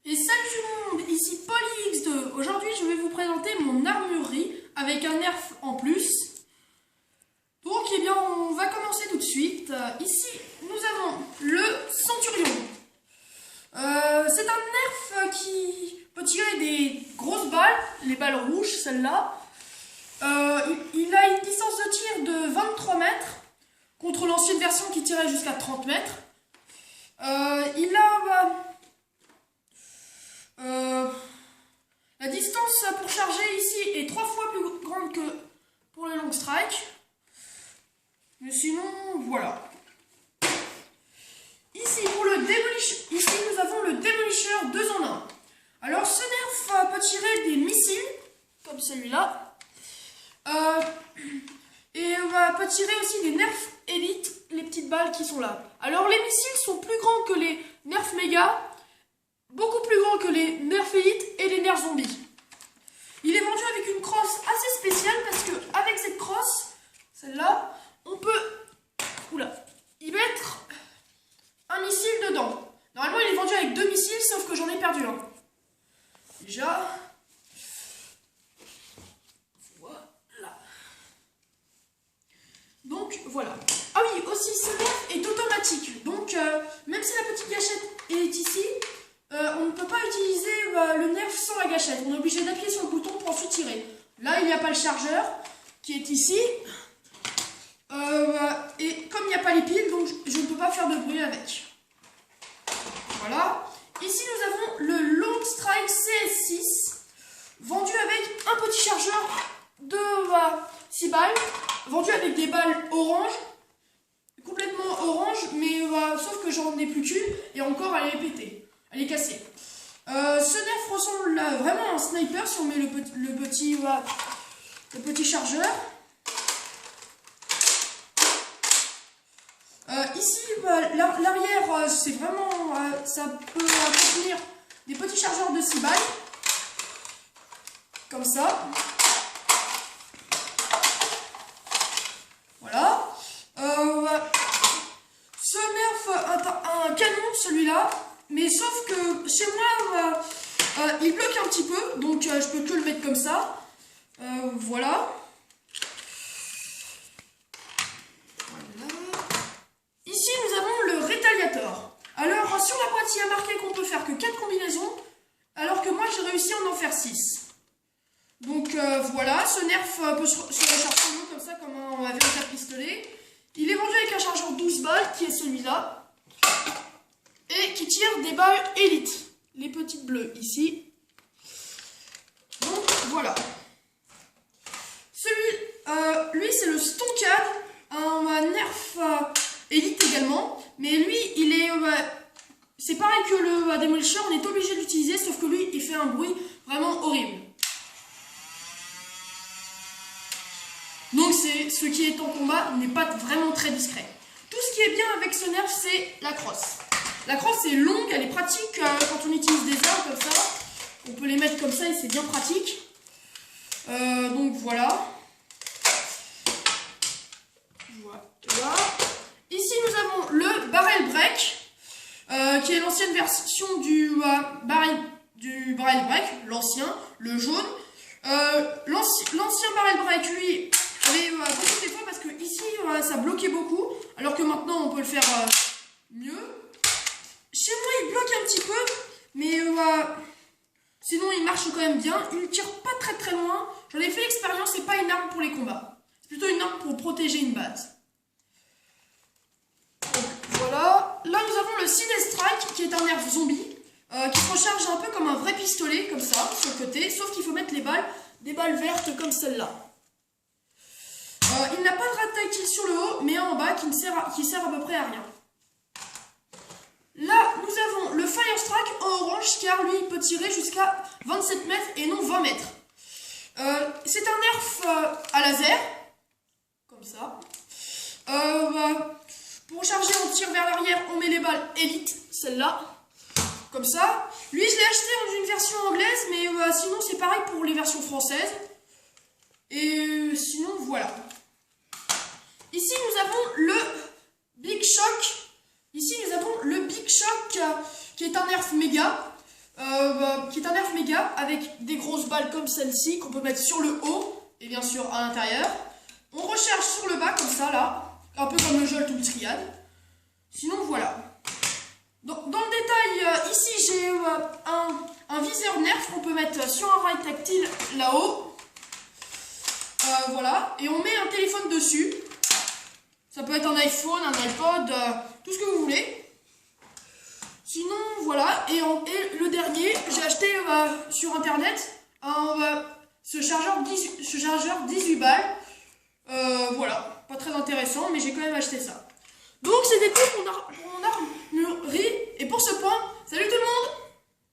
Et salut tout le monde, ici PaulyX2. Aujourd'hui, je vais vous présenter mon armurerie avec un nerf en plus. Donc, eh bien, on va commencer tout de suite. Ici, nous avons le Centurion. C'est un nerf qui peut tirer des grosses balles, les balles rouges, celle-là. Il a une distance de tir de 23 mètres contre l'ancienne version qui tirait jusqu'à 30 mètres. La distance pour charger ici est 3 fois plus grande que pour les long strike. Mais sinon, voilà. Ici, nous avons le Démolisseur 2 en 1. Alors, ce nerf peut tirer des missiles, comme celui-là. Et peut tirer aussi des nerfs Elite, les petites balles qui sont là. Alors, les missiles sont plus grands que les nerfs méga, beaucoup plus grands que les nerfs Elite et les nerfs zombies. Il est vendu avec une crosse assez spéciale parce que avec cette crosse, celle-là, on peut y mettre un missile dedans. Normalement, il est vendu avec 2 missiles, sauf que j'en ai perdu un. Déjà, voilà. Donc, voilà. Ah oui, aussi, ce nerf est automatique. Donc, même si la petite gâchette est ici, on ne peut pas utiliser le nerf sans la gâchette. On est obligé d'appuyer sur le bouton pour ensuite tirer. Là, il n'y a pas le chargeur qui est ici. Et comme il n'y a pas les piles, donc je ne peux pas faire de bruit avec. Voilà. Ici, nous avons le Long Strike CS6, vendu avec un petit chargeur de 6 balles, vendu avec des balles orange, complètement orange, mais sauf que j'en ai plus qu'une, et encore elle est pétée, elle est cassée. Ce nerf ressemble vraiment à un sniper si on met le petit chargeur. Ici, l'arrière, c'est vraiment, ça peut contenir des petits chargeurs de 6 balles, comme ça. Voilà. Ce nerf a un canon, celui-là, mais sauf que chez moi, il bloque un petit peu, donc je peux que le mettre comme ça. Voilà. Ici, nous avons le Retaliator. Alors, sur la boîte, il y a marqué qu'on peut faire que 4 combinaisons, alors que moi, j'ai réussi à en faire 6. Donc, voilà, ce nerf peut se recharger comme ça, comme un véritable pistolet. Il est vendu avec un chargeur 12 balles, qui est celui-là, et qui tire des balles Elite, les petites bleues, ici. Donc, voilà. Lui, c'est le Stonkad, un nerf Elite également, mais lui, il est, c'est pareil que le Démolisseur, on est obligé de l'utiliser, sauf que lui, il fait un bruit vraiment horrible. Donc, ce qui est en combat n'est pas vraiment très discret. Tout ce qui est bien avec ce nerf, c'est la crosse. La crosse est longue, elle est pratique quand on utilise des armes comme ça. On peut les mettre comme ça et c'est bien pratique. Donc, voilà. Voilà. Ici, nous avons le Barrel Break, qui est l'ancienne version du Barrel Break, l'ancien, le jaune. L'ancien Barrel Break, lui, avait beaucoup de défauts parce que ici, ça bloquait beaucoup, alors que maintenant, on peut le faire mieux. Chez moi, il bloque un petit peu, mais sinon, il marche quand même bien. Il ne tire pas très très loin. J'en ai fait l'expérience, c'est pas une arme pour les combats. C'est plutôt une arme pour protéger une base. Voilà, là nous avons le Sinestrike qui est un nerf zombie qui se recharge un peu comme un vrai pistolet, comme ça, sur le côté, sauf qu'il faut mettre des balles vertes comme celle-là. Il n'a pas de rad-tactile sur le haut, mais un en bas qui sert à peu près à rien. Là, nous avons le Firestrike en orange, car lui, il peut tirer jusqu'à 27 mètres et non 20 mètres. C'est un nerf à laser, comme ça. Pour charger, on tire vers l'arrière, on met les balles Elite, celle-là, comme ça. Lui, je l'ai acheté dans une version anglaise, mais sinon, c'est pareil pour les versions françaises. Et sinon, voilà. Ici, nous avons le Big Shock. Ici, nous avons le Big Shock, qui est un nerf méga. qui est un nerf méga avec des grosses balles comme celle-ci qu'on peut mettre sur le haut et bien sûr à l'intérieur. On recharge sur le bas comme ça là, un peu comme le Jolt ou le Triad. Sinon voilà. Dans le détail, ici j'ai un viseur nerf qu'on peut mettre sur un rail tactile là-haut. Voilà, et on met un téléphone dessus. Ça peut être un iPhone, un iPod, tout ce que vous voulez. Sinon, voilà, et le dernier, j'ai acheté sur internet ce chargeur 18 balles. Voilà, pas très intéressant, mais j'ai quand même acheté ça. Donc c'était tout pour mon armurerie. Et pour ce point, salut tout le monde!